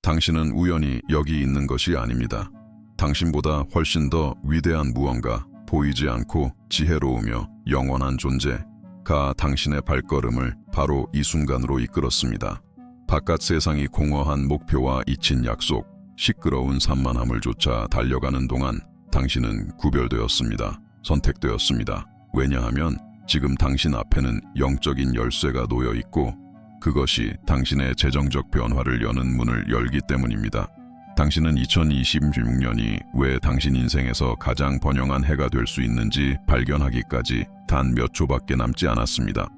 당신은 우연히 여기 있는 것이 아닙니다. 당신보다 훨씬 더 위대한 무언가, 보이지 않고 지혜로우며 영원한 존재가 당신의 발걸음을 바로 이 순간으로 이끌었습니다. 바깥 세상이 공허한 목표와 잊힌 약속, 시끄러운 산만함을 쫓아 달려가는 동안 당신은 구별되었습니다. 선택되었습니다. 왜냐하면 지금 당신 앞에는 영적인 열쇠가 놓여 있고 그것이 당신의 재정적 변화를 여는 문을 열기 때문입니다. 당신은 2026년이 왜 당신 인생에서 가장 번영한 해가 될 수 있는지 발견하기까지 단 몇 초밖에 남지 않았습니다.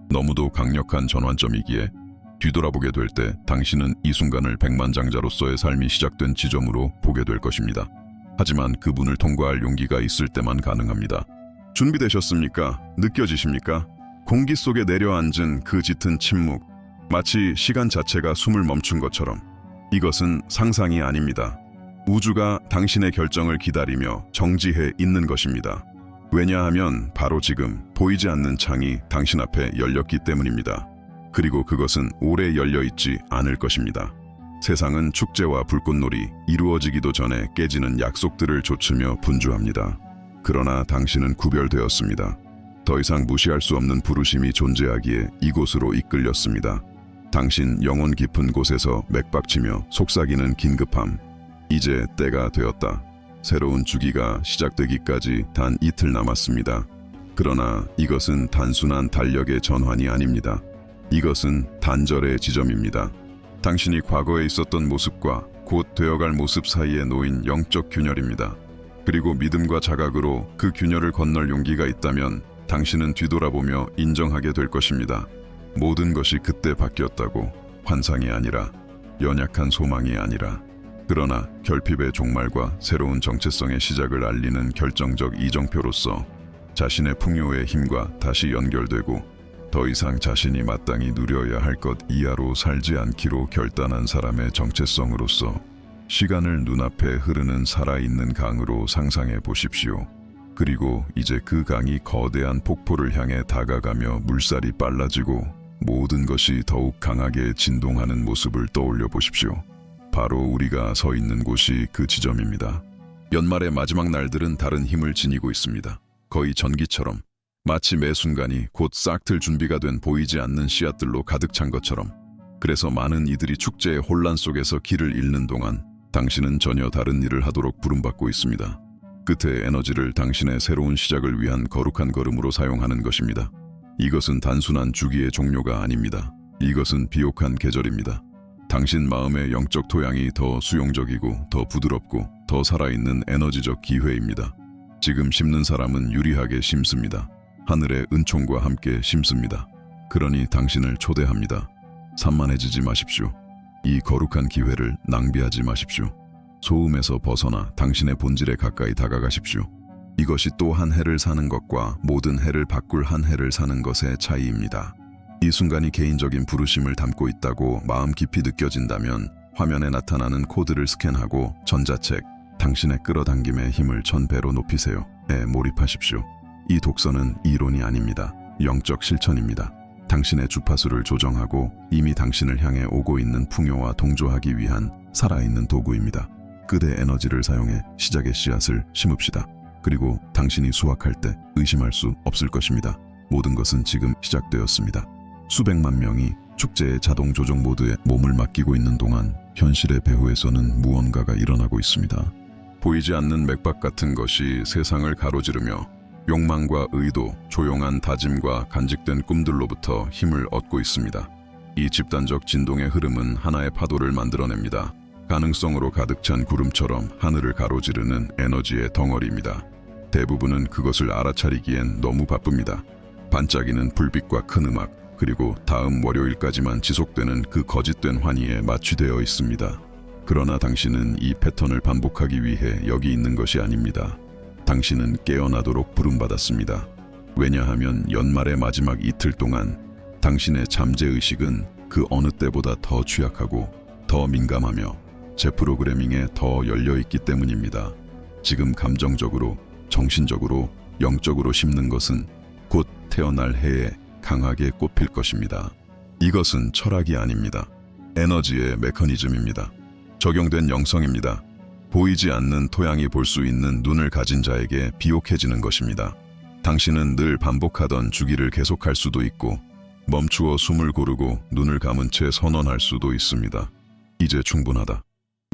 너무도 강력한 전환점이기에 뒤돌아보게 될 때 당신은 이 순간을 백만장자로서의 삶이 시작된 지점으로 보게 될 것입니다. 하지만 그 문을 통과할 용기가 있을 때만 가능합니다. 준비되셨습니까? 느껴지십니까? 공기 속에 내려앉은 그 짙은 침묵, 마치 시간 자체가 숨을 멈춘 것처럼. 이것은 상상이 아닙니다. 우주가 당신의 결정을 기다리며 정지해 있는 것입니다. 왜냐하면 바로 지금 보이지 않는 창이 당신 앞에 열렸기 때문입니다. 그리고 그것은 오래 열려있지 않을 것입니다. 세상은 축제와 불꽃놀이, 이루어지기도 전에 깨지는 약속들을 좇으며 분주합니다. 그러나 당신은 구별되었습니다. 더 이상 무시할 수 없는 부르심이 존재하기에 이곳으로 이끌렸습니다. 당신 영혼 깊은 곳에서 맥박치며 속삭이는 긴급함. 이제 때가 되었다. 새로운 주기가 시작되기까지 단 이틀 남았습니다. 그러나 이것은 단순한 달력의 전환이 아닙니다. 이것은 단절의 지점입니다. 당신이 과거에 있었던 모습과 곧 되어갈 모습 사이에 놓인 영적 균열입니다. 그리고 믿음과 자각으로 그 균열을 건널 용기가 있다면 당신은 뒤돌아보며 인정하게 될 것입니다. 모든 것이 그때 바뀌었다고. 환상이 아니라, 연약한 소망이 아니라. 그러나 결핍의 종말과 새로운 정체성의 시작을 알리는 결정적 이정표로서 자신의 풍요의 힘과 다시 연결되고 더 이상 자신이 마땅히 누려야 할 것 이하로 살지 않기로 결단한 사람의 정체성으로서 시간을 눈앞에 흐르는 살아있는 강으로 상상해 보십시오. 그리고 이제 그 강이 거대한 폭포를 향해 다가가며 물살이 빨라지고 모든 것이 더욱 강하게 진동하는 모습을 떠올려 보십시오. 바로 우리가 서 있는 곳이 그 지점입니다. 연말의 마지막 날들은 다른 힘을 지니고 있습니다. 거의 전기처럼, 마치 매 순간이 곧 싹틀 준비가 된 보이지 않는 씨앗들로 가득 찬 것처럼. 그래서 많은 이들이 축제의 혼란 속에서 길을 잃는 동안 당신은 전혀 다른 일을 하도록 부름받고 있습니다. 끝의 에너지를 당신의 새로운 시작을 위한 거룩한 걸음으로 사용하는 것입니다. 이것은 단순한 주기의 종료가 아닙니다. 이것은 비옥한 계절입니다. 당신 마음의 영적 토양이 더 수용적이고 더 부드럽고 더 살아있는 에너지적 기회입니다. 지금 심는 사람은 유리하게 심습니다. 하늘의 은총과 함께 심습니다. 그러니 당신을 초대합니다. 산만해지지 마십시오. 이 거룩한 기회를 낭비하지 마십시오. 소음에서 벗어나 당신의 본질에 가까이 다가가십시오. 이것이 또 한 해를 사는 것과 모든 해를 바꿀 한 해를 사는 것의 차이입니다. 이 순간이 개인적인 부르심을 담고 있다고 마음 깊이 느껴진다면 화면에 나타나는 코드를 스캔하고 전자책, 당신의 끌어당김의 힘을 1000배로 높이세요. 몰입하십시오. 이 독서는 이론이 아닙니다. 영적 실천입니다. 당신의 주파수를 조정하고 이미 당신을 향해 오고 있는 풍요와 동조하기 위한 살아있는 도구입니다. 끝의 에너지를 사용해 시작의 씨앗을 심읍시다. 그리고 당신이 수확할 때 의심할 수 없을 것입니다. 모든 것은 지금 시작되었습니다. 수백만 명이 축제의 자동 조정 모드에 몸을 맡기고 있는 동안 현실의 배후에서는 무언가가 일어나고 있습니다. 보이지 않는 맥박 같은 것이 세상을 가로지르며 욕망과 의도, 조용한 다짐과 간직된 꿈들로부터 힘을 얻고 있습니다. 이 집단적 진동의 흐름은 하나의 파도를 만들어냅니다. 가능성으로 가득 찬 구름처럼 하늘을 가로지르는 에너지의 덩어리입니다. 대부분은 그것을 알아차리기엔 너무 바쁩니다. 반짝이는 불빛과 큰 음악, 그리고 다음 월요일까지만 지속되는 그 거짓된 환희에 마취되어 있습니다. 그러나 당신은 이 패턴을 반복하기 위해 여기 있는 것이 아닙니다. 당신은 깨어나도록 부름받았습니다. 왜냐하면 연말의 마지막 이틀 동안 당신의 잠재의식은 그 어느 때보다 더 취약하고 더 민감하며 재프로그래밍에 더 열려있기 때문입니다. 지금 감정적으로, 정신적으로, 영적으로 심는 것은 곧 태어날 해에 강하게 꼽힐 것입니다. 이것은 철학이 아닙니다. 에너지의 메커니즘입니다. 적용된 영성입니다. 보이지 않는 토양이 볼 수 있는 눈을 가진 자에게 비옥해지는 것입니다. 당신은 늘 반복하던 주기를 계속할 수도 있고 멈추어 숨을 고르고 눈을 감은 채 선언할 수도 있습니다. 이제 충분하다.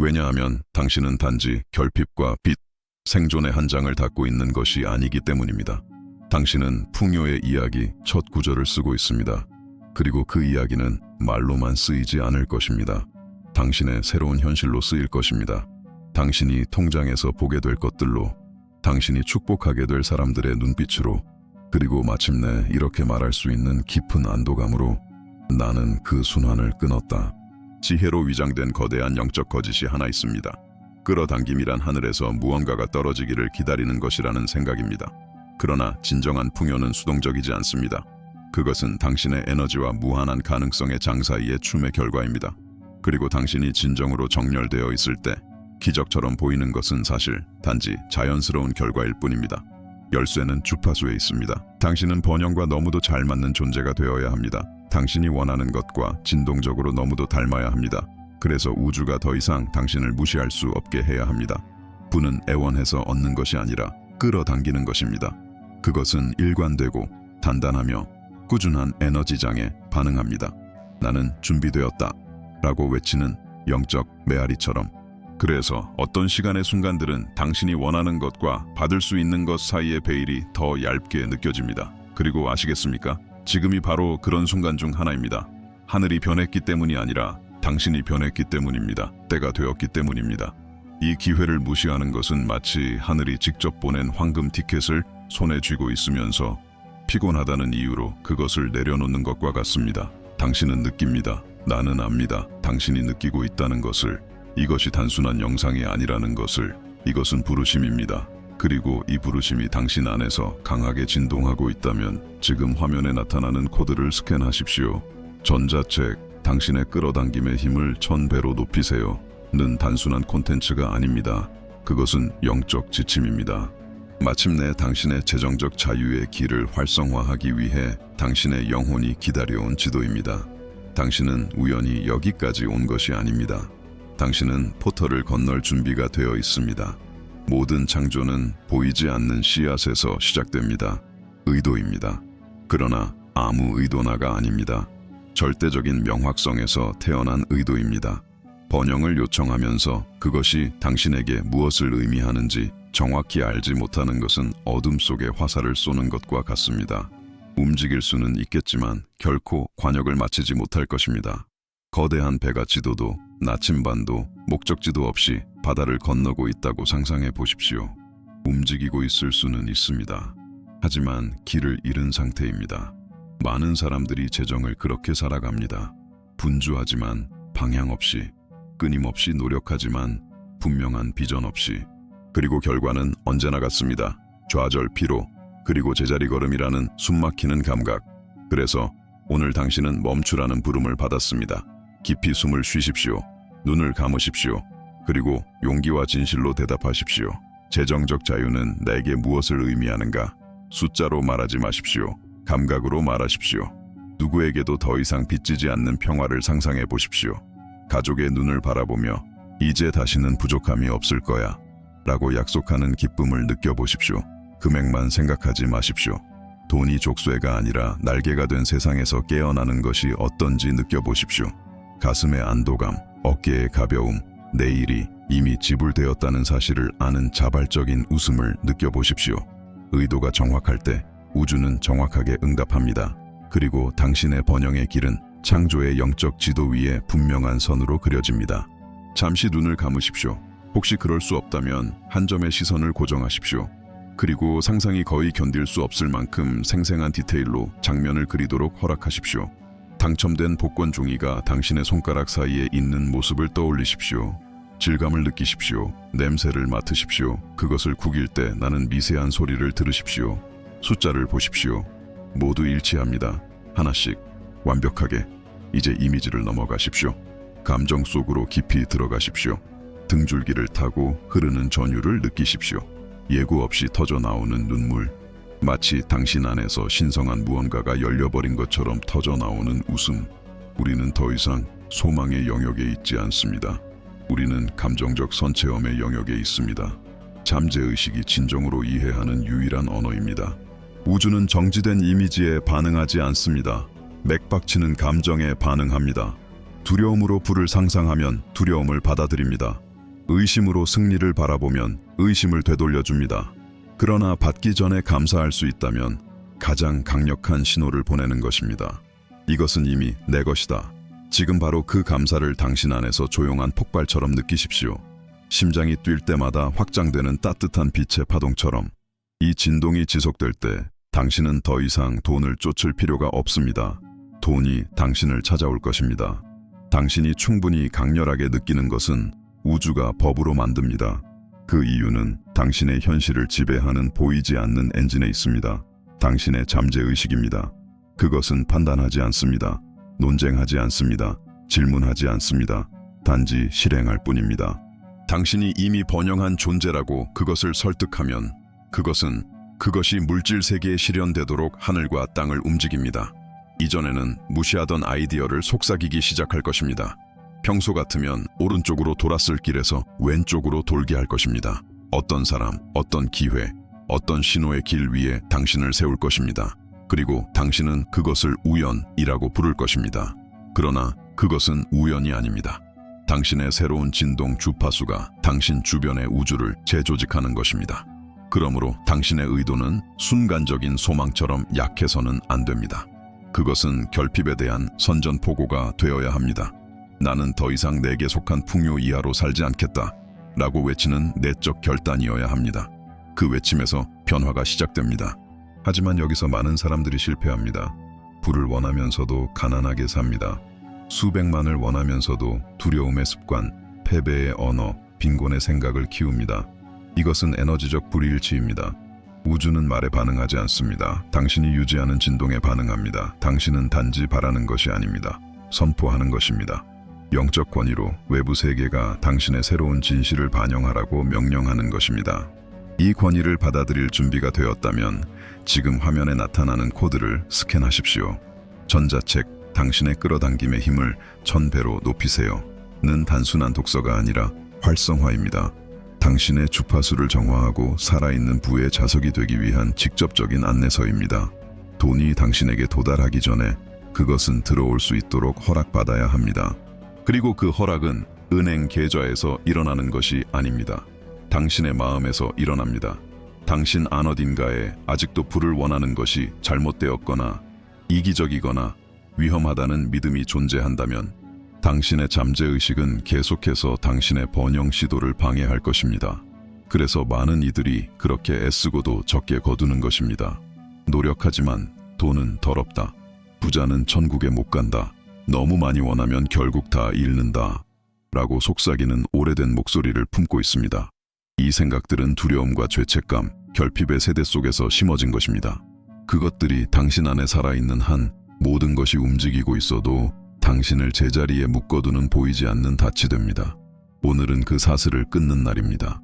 왜냐하면 당신은 단지 결핍과 빛, 생존의 한 장을 닫고 있는 것이 아니기 때문입니다. 당신은 풍요의 이야기 첫 구절을 쓰고 있습니다. 그리고 그 이야기는 말로만 쓰이지 않을 것입니다. 당신의 새로운 현실로 쓰일 것입니다. 당신이 통장에서 보게 될 것들로, 당신이 축복하게 될 사람들의 눈빛으로, 그리고 마침내 이렇게 말할 수 있는 깊은 안도감으로 나는 그 순환을 끊었다. 지혜로 위장된 거대한 영적 거짓이 하나 있습니다. 끌어당김이란 하늘에서 무언가가 떨어지기를 기다리는 것이라는 생각입니다. 그러나 진정한 풍요는 수동적이지 않습니다. 그것은 당신의 에너지와 무한한 가능성의 장사이의 춤의 결과입니다. 그리고 당신이 진정으로 정렬되어 있을 때 기적처럼 보이는 것은 사실 단지 자연스러운 결과일 뿐입니다. 열쇠는 주파수에 있습니다. 당신은 번영과 너무도 잘 맞는 존재가 되어야 합니다. 당신이 원하는 것과 진동적으로 너무도 닮아야 합니다. 그래서 우주가 더 이상 당신을 무시할 수 없게 해야 합니다. 부는 애원해서 얻는 것이 아니라 끌어당기는 것입니다. 그것은 일관되고 단단하며 꾸준한 에너지장에 반응합니다. 나는 준비되었다 라고 외치는 영적 메아리처럼. 그래서 어떤 시간의 순간들은 당신이 원하는 것과 받을 수 있는 것 사이의 베일이 더 얇게 느껴집니다. 그리고 아시겠습니까? 지금이 바로 그런 순간 중 하나입니다. 하늘이 변했기 때문이 아니라 당신이 변했기 때문입니다. 때가 되었기 때문입니다. 이 기회를 무시하는 것은 마치 하늘이 직접 보낸 황금 티켓을 손에 쥐고 있으면서 피곤하다는 이유로 그것을 내려놓는 것과 같습니다. 당신은 느낍니다. 나는 압니다. 당신이 느끼고 있다는 것을. 이것이 단순한 영상이 아니라는 것을. 이것은 부르심입니다. 그리고 이 부르심이 당신 안에서 강하게 진동하고 있다면 지금 화면에 나타나는 코드를 스캔하십시오. 전자책, 당신의 끌어당김의 힘을 1000배로 높이세요. 는 단순한 콘텐츠가 아닙니다. 그것은 영적 지침입니다. 마침내 당신의 재정적 자유의 길을 활성화하기 위해 당신의 영혼이 기다려온 지도입니다. 당신은 우연히 여기까지 온 것이 아닙니다. 당신은 포털을 건널 준비가 되어 있습니다. 모든 창조는 보이지 않는 씨앗에서 시작됩니다. 의도입니다. 그러나 아무 의도나가 아닙니다. 절대적인 명확성에서 태어난 의도입니다. 번영을 요청하면서 그것이 당신에게 무엇을 의미하는지 정확히 알지 못하는 것은 어둠 속에 화살을 쏘는 것과 같습니다. 움직일 수는 있겠지만 결코 관역을 마치지 못할 것입니다. 거대한 배가 지도도 나침반도 목적지도 없이 바다를 건너고 있다고 상상해 보십시오. 움직이고 있을 수는 있습니다. 하지만 길을 잃은 상태입니다. 많은 사람들이 재정을 그렇게 살아갑니다. 분주하지만 방향 없이, 끊임없이 노력하지만 분명한 비전 없이. 그리고 결과는 언제나 같습니다. 좌절, 피로, 그리고 제자리 걸음이라는 숨막히는 감각. 그래서 오늘 당신은 멈추라는 부름을 받았습니다. 깊이 숨을 쉬십시오. 눈을 감으십시오. 그리고 용기와 진실로 대답하십시오. 재정적 자유는 내게 무엇을 의미하는가? 숫자로 말하지 마십시오. 감각으로 말하십시오. 누구에게도 더 이상 빚지지 않는 평화를 상상해 보십시오. 가족의 눈을 바라보며 이제 다시는 부족함이 없을 거야 라고 약속하는 기쁨을 느껴보십시오. 금액만 생각하지 마십시오. 돈이 족쇄가 아니라 날개가 된 세상에서 깨어나는 것이 어떤지 느껴보십시오. 가슴의 안도감, 어깨의 가벼움, 내일이 이미 지불되었다는 사실을 아는 자발적인 웃음을 느껴보십시오. 의도가 정확할 때 우주는 정확하게 응답합니다. 그리고 당신의 번영의 길은 창조의 영적 지도 위에 분명한 선으로 그려집니다. 잠시 눈을 감으십시오. 혹시 그럴 수 없다면 한 점의 시선을 고정하십시오. 그리고 상상이 거의 견딜 수 없을 만큼 생생한 디테일로 장면을 그리도록 허락하십시오. 당첨된 복권 종이가 당신의 손가락 사이에 있는 모습을 떠올리십시오. 질감을 느끼십시오. 냄새를 맡으십시오. 그것을 구길 때 나는 미세한 소리를 들으십시오. 숫자를 보십시오. 모두 일치합니다. 하나씩 완벽하게. 이제 이미지를 넘어가십시오. 감정 속으로 깊이 들어가십시오. 등줄기를 타고 흐르는 전율을 느끼십시오. 예고 없이 터져 나오는 눈물, 마치 당신 안에서 신성한 무언가가 열려버린 것처럼 터져 나오는 웃음. 우리는 더 이상 소망의 영역에 있지 않습니다. 우리는 감정적 선체험의 영역에 있습니다. 잠재의식이 진정으로 이해하는 유일한 언어입니다. 우주는 정지된 이미지에 반응하지 않습니다. 맥박치는 감정에 반응합니다. 두려움으로 불을 상상하면 두려움을 받아들입니다. 의심으로 승리를 바라보면 의심을 되돌려줍니다. 그러나 받기 전에 감사할 수 있다면 가장 강력한 신호를 보내는 것입니다. 이것은 이미 내 것이다. 지금 바로 그 감사를 당신 안에서 조용한 폭발처럼 느끼십시오. 심장이 뛸 때마다 확장되는 따뜻한 빛의 파동처럼. 이 진동이 지속될 때 당신은 더 이상 돈을 쫓을 필요가 없습니다. 돈이 당신을 찾아올 것입니다. 당신이 충분히 강렬하게 느끼는 것은 우주가 법으로 만듭니다. 그 이유는 당신의 현실을 지배하는 보이지 않는 엔진에 있습니다. 당신의 잠재의식입니다. 그것은 판단하지 않습니다. 논쟁하지 않습니다. 질문하지 않습니다. 단지 실행할 뿐입니다. 당신이 이미 번영한 존재라고 그것을 설득하면 그것이 물질 세계에 실현되도록 하늘과 땅을 움직입니다. 이전에는 무시하던 아이디어를 속삭이기 시작할 것입니다. 평소 같으면 오른쪽으로 돌았을 길에서 왼쪽으로 돌게 할 것입니다. 어떤 사람, 어떤 기회, 어떤 신호의 길 위에 당신을 세울 것입니다. 그리고 당신은 그것을 우연이라고 부를 것입니다. 그러나 그것은 우연이 아닙니다. 당신의 새로운 진동 주파수가 당신 주변의 우주를 재조직하는 것입니다. 그러므로 당신의 의도는 순간적인 소망처럼 약해서는 안 됩니다. 그것은 결핍에 대한 선전포고가 되어야 합니다. 나는 더 이상 내게 속한 풍요 이하로 살지 않겠다 라고 외치는 내적 결단이어야 합니다. 그 외침에서 변화가 시작됩니다. 하지만 여기서 많은 사람들이 실패합니다. 부를 원하면서도 가난하게 삽니다. 수백만을 원하면서도 두려움의 습관, 패배의 언어, 빈곤의 생각을 키웁니다. 이것은 에너지적 불일치입니다. 우주는 말에 반응하지 않습니다. 당신이 유지하는 진동에 반응합니다. 당신은 단지 바라는 것이 아닙니다. 선포하는 것입니다. 영적 권위로 외부 세계가 당신의 새로운 진실을 반영하라고 명령하는 것입니다. 이 권위를 받아들일 준비가 되었다면 지금 화면에 나타나는 코드를 스캔하십시오. 전자책, 당신의 끌어당김의 힘을 1000배로 높이세요. 는 단순한 독서가 아니라 활성화입니다. 당신의 주파수를 정화하고 살아있는 부의 자석이 되기 위한 직접적인 안내서입니다. 돈이 당신에게 도달하기 전에 그것은 들어올 수 있도록 허락받아야 합니다. 그리고 그 허락은 은행 계좌에서 일어나는 것이 아닙니다. 당신의 마음에서 일어납니다. 당신 안 어딘가에 아직도 부를 원하는 것이 잘못되었거나 이기적이거나 위험하다는 믿음이 존재한다면 당신의 잠재의식은 계속해서 당신의 번영 시도를 방해할 것입니다. 그래서 많은 이들이 그렇게 애쓰고도 적게 거두는 것입니다. 노력하지만 돈은 더럽다. 부자는 천국에 못 간다. 너무 많이 원하면 결국 다 잃는다. 라고 속삭이는 오래된 목소리를 품고 있습니다. 이 생각들은 두려움과 죄책감, 결핍의 세대 속에서 심어진 것입니다. 그것들이 당신 안에 살아있는 한 모든 것이 움직이고 있어도 당신을 제자리에 묶어두는 보이지 않는 닻이 됩니다. 오늘은 그 사슬을 끊는 날입니다.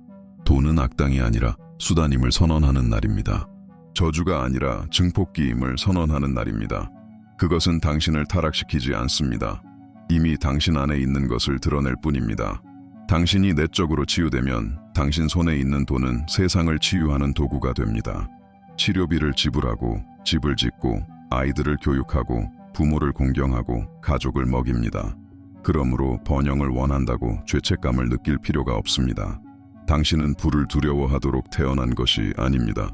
돈은 악당이 아니라 수단임을 선언하는 날입니다. 저주가 아니라 증폭기임을 선언하는 날입니다. 그것은 당신을 타락시키지 않습니다. 이미 당신 안에 있는 것을 드러낼 뿐입니다. 당신이 내적으로 치유되면 당신 손에 있는 돈은 세상을 치유하는 도구가 됩니다. 치료비를 지불하고 집을 짓고 아이들을 교육하고 부모를 공경하고 가족을 먹입니다. 그러므로 번영을 원한다고 죄책감을 느낄 필요가 없습니다. 당신은 부를 두려워하도록 태어난 것이 아닙니다.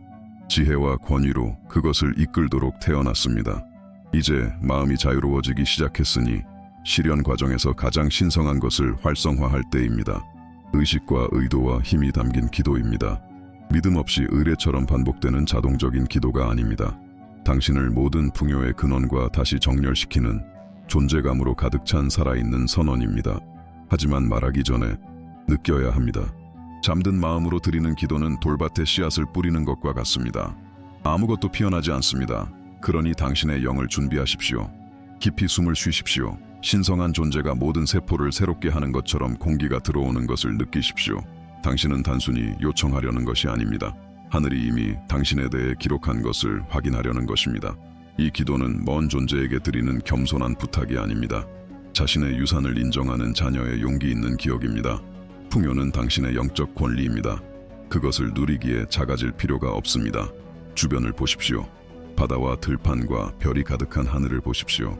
지혜와 권위로 그것을 이끌도록 태어났습니다. 이제 마음이 자유로워지기 시작했으니 실현 과정에서 가장 신성한 것을 활성화할 때입니다. 의식과 의도와 힘이 담긴 기도입니다. 믿음 없이 의례처럼 반복되는 자동적인 기도가 아닙니다. 당신을 모든 풍요의 근원과 다시 정렬시키는 존재감으로 가득 찬 살아있는 선언입니다. 하지만 말하기 전에 느껴야 합니다. 잠든 마음으로 드리는 기도는 돌밭에 씨앗을 뿌리는 것과 같습니다. 아무것도 피어나지 않습니다. 그러니 당신의 영을 준비하십시오. 깊이 숨을 쉬십시오. 신성한 존재가 모든 세포를 새롭게 하는 것처럼 공기가 들어오는 것을 느끼십시오. 당신은 단순히 요청하려는 것이 아닙니다. 하늘이 이미 당신에 대해 기록한 것을 확인하려는 것입니다. 이 기도는 먼 존재에게 드리는 겸손한 부탁이 아닙니다. 자신의 유산을 인정하는 자녀의 용기 있는 기억입니다. 풍요는 당신의 영적 권리입니다. 그것을 누리기에 작아질 필요가 없습니다. 주변을 보십시오. 바다와 들판과 별이 가득한 하늘을 보십시오.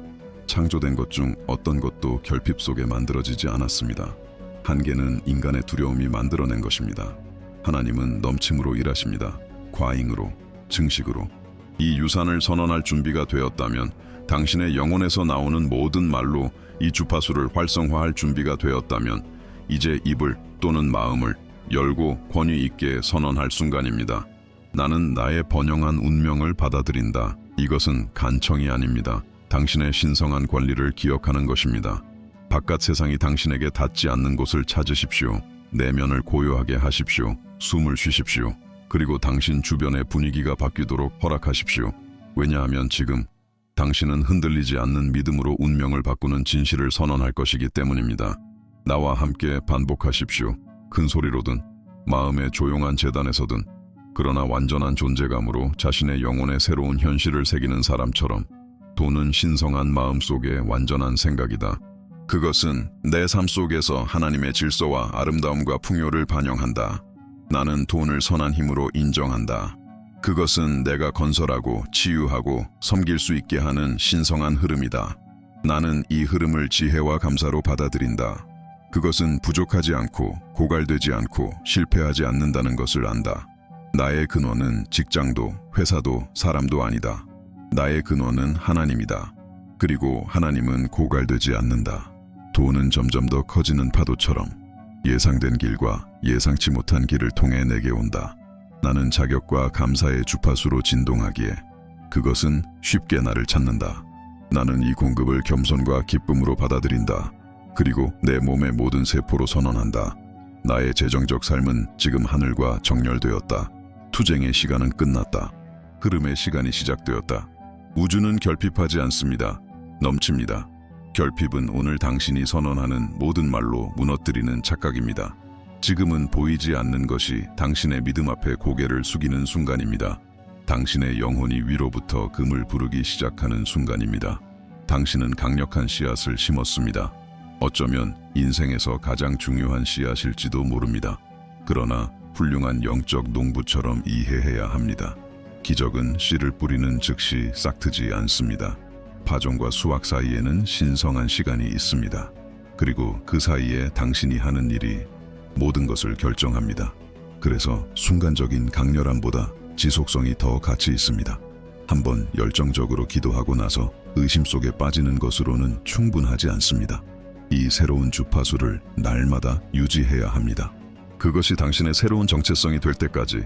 창조된 것 중 어떤 것도 결핍 속에 만들어지지 않았습니다. 한계는 인간의 두려움이 만들어낸 것입니다. 하나님은 넘침으로 일하십니다. 과잉으로, 증식으로. 이 유산을 선언할 준비가 되었다면 당신의 영혼에서 나오는 모든 말로 이 주파수를 활성화할 준비가 되었다면 이제 입을 또는 마음을 열고 권위 있게 선언할 순간입니다. 나는 나의 번영한 운명을 받아들인다. 이것은 간청이 아닙니다. 당신의 신성한 권리를 기억하는 것입니다. 바깥 세상이 당신에게 닿지 않는 곳을 찾으십시오. 내면을 고요하게 하십시오. 숨을 쉬십시오. 그리고 당신 주변의 분위기가 바뀌도록 허락하십시오. 왜냐하면 지금 당신은 흔들리지 않는 믿음으로 운명을 바꾸는 진실을 선언할 것이기 때문입니다. 나와 함께 반복하십시오. 큰 소리로든 마음의 조용한 재단에서든 그러나 완전한 존재감으로 자신의 영혼의 새로운 현실을 새기는 사람처럼 돈은 신성한 마음 속의 완전한 생각이다. 그것은 내 삶 속에서 하나님의 질서와 아름다움과 풍요를 반영한다. 나는 돈을 선한 힘으로 인정한다. 그것은 내가 건설하고 치유하고 섬길 수 있게 하는 신성한 흐름이다. 나는 이 흐름을 지혜와 감사로 받아들인다. 그것은 부족하지 않고 고갈되지 않고 실패하지 않는다는 것을 안다. 나의 근원은 직장도 회사도 사람도 아니다. 나의 근원은 하나님이다. 그리고 하나님은 고갈되지 않는다. 돈은 점점 더 커지는 파도처럼 예상된 길과 예상치 못한 길을 통해 내게 온다. 나는 자격과 감사의 주파수로 진동하기에 그것은 쉽게 나를 찾는다. 나는 이 공급을 겸손과 기쁨으로 받아들인다. 그리고 내 몸의 모든 세포로 선언한다. 나의 재정적 삶은 지금 하늘과 정렬되었다. 투쟁의 시간은 끝났다. 흐름의 시간이 시작되었다. 우주는 결핍하지 않습니다. 넘칩니다. 결핍은 오늘 당신이 선언하는 모든 말로 무너뜨리는 착각입니다. 지금은 보이지 않는 것이 당신의 믿음 앞에 고개를 숙이는 순간입니다. 당신의 영혼이 위로부터 금을 부르기 시작하는 순간입니다. 당신은 강력한 씨앗을 심었습니다. 어쩌면 인생에서 가장 중요한 씨앗일지도 모릅니다. 그러나 훌륭한 영적 농부처럼 이해해야 합니다. 기적은 씨를 뿌리는 즉시 싹트지 않습니다. 파종과 수확 사이에는 신성한 시간이 있습니다. 그리고 그 사이에 당신이 하는 일이 모든 것을 결정합니다. 그래서 순간적인 강렬함보다 지속성이 더 가치 있습니다. 한번 열정적으로 기도하고 나서 의심 속에 빠지는 것으로는 충분하지 않습니다. 이 새로운 주파수를 날마다 유지해야 합니다. 그것이 당신의 새로운 정체성이 될 때까지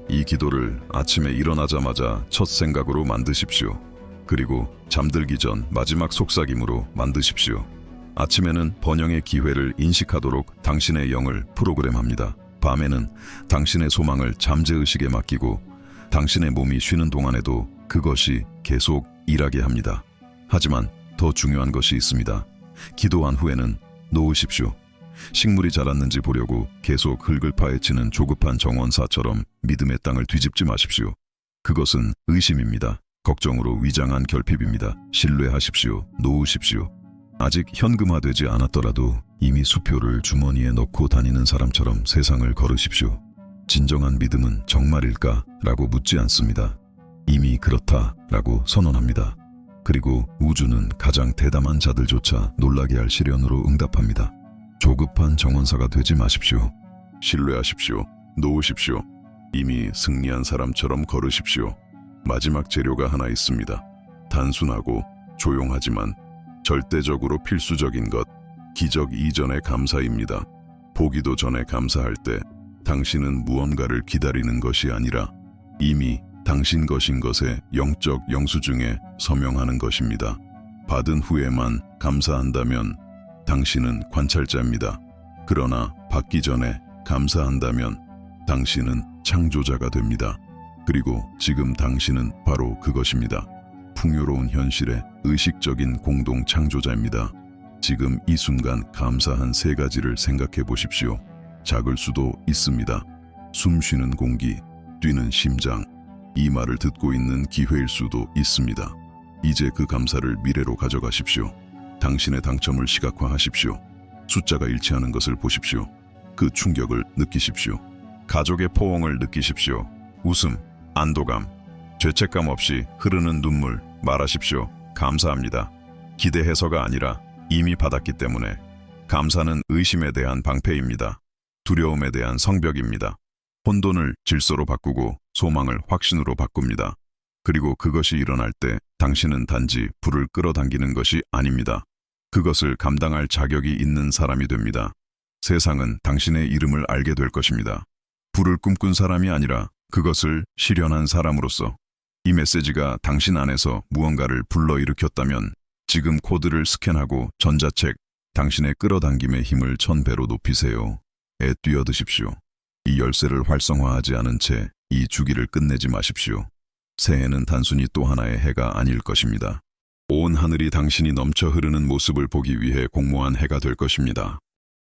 이 기도를 아침에 일어나자마자 첫 생각으로 만드십시오. 그리고 잠들기 전 마지막 속삭임으로 만드십시오. 아침에는 번영의 기회를 인식하도록 당신의 영을 프로그램합니다. 밤에는 당신의 소망을 잠재의식에 맡기고 당신의 몸이 쉬는 동안에도 그것이 계속 일하게 합니다. 하지만 더 중요한 것이 있습니다. 기도한 후에는 놓으십시오. 식물이 자랐는지 보려고 계속 흙을 파헤치는 조급한 정원사처럼 믿음의 땅을 뒤집지 마십시오. 그것은 의심입니다. 걱정으로 위장한 결핍입니다. 신뢰하십시오. 놓으십시오. 아직 현금화되지 않았더라도 이미 수표를 주머니에 넣고 다니는 사람처럼 세상을 걸으십시오. 진정한 믿음은 정말일까? 라고 묻지 않습니다. 이미 그렇다 라고 선언합니다. 그리고 우주는 가장 대담한 자들조차 놀라게 할 시련으로 응답합니다. 조급한 정원사가 되지 마십시오. 신뢰하십시오. 놓으십시오. 이미 승리한 사람처럼 걸으십시오. 마지막 재료가 하나 있습니다. 단순하고 조용하지만 절대적으로 필수적인 것, 기적 이전의 감사입니다. 보기도 전에 감사할 때 당신은 무언가를 기다리는 것이 아니라 이미 당신 것인 것에 영적 영수증에 서명하는 것입니다. 받은 후에만 감사한다면 당신은 관찰자입니다. 그러나 받기 전에 감사한다면 당신은 창조자가 됩니다. 그리고 지금 당신은 바로 그것입니다. 풍요로운 현실의 의식적인 공동 창조자입니다. 지금 이 순간 감사한 세 가지를 생각해 보십시오. 작을 수도 있습니다. 숨 쉬는 공기, 뛰는 심장, 이 말을 듣고 있는 기회일 수도 있습니다. 이제 그 감사를 미래로 가져가십시오. 당신의 당첨을 시각화하십시오. 숫자가 일치하는 것을 보십시오. 그 충격을 느끼십시오. 가족의 포옹을 느끼십시오. 웃음, 안도감, 죄책감 없이 흐르는 눈물 말하십시오. 감사합니다. 기대해서가 아니라 이미 받았기 때문에. 감사는 의심에 대한 방패입니다. 두려움에 대한 성벽입니다. 혼돈을 질서로 바꾸고 소망을 확신으로 바꿉니다. 그리고 그것이 일어날 때 당신은 단지 불을 끌어당기는 것이 아닙니다. 그것을 감당할 자격이 있는 사람이 됩니다. 세상은 당신의 이름을 알게 될 것입니다. 불을 꿈꾼 사람이 아니라 그것을 실현한 사람으로서. 이 메시지가 당신 안에서 무언가를 불러일으켰다면 지금 코드를 스캔하고 전자책, 당신의 끌어당김의 힘을 1000배로 높이세요. 애 뛰어드십시오. 이 열쇠를 활성화하지 않은 채 이 주기를 끝내지 마십시오. 새해는 단순히 또 하나의 해가 아닐 것입니다. 온 하늘이 당신이 넘쳐 흐르는 모습을 보기 위해 공모한 해가 될 것입니다.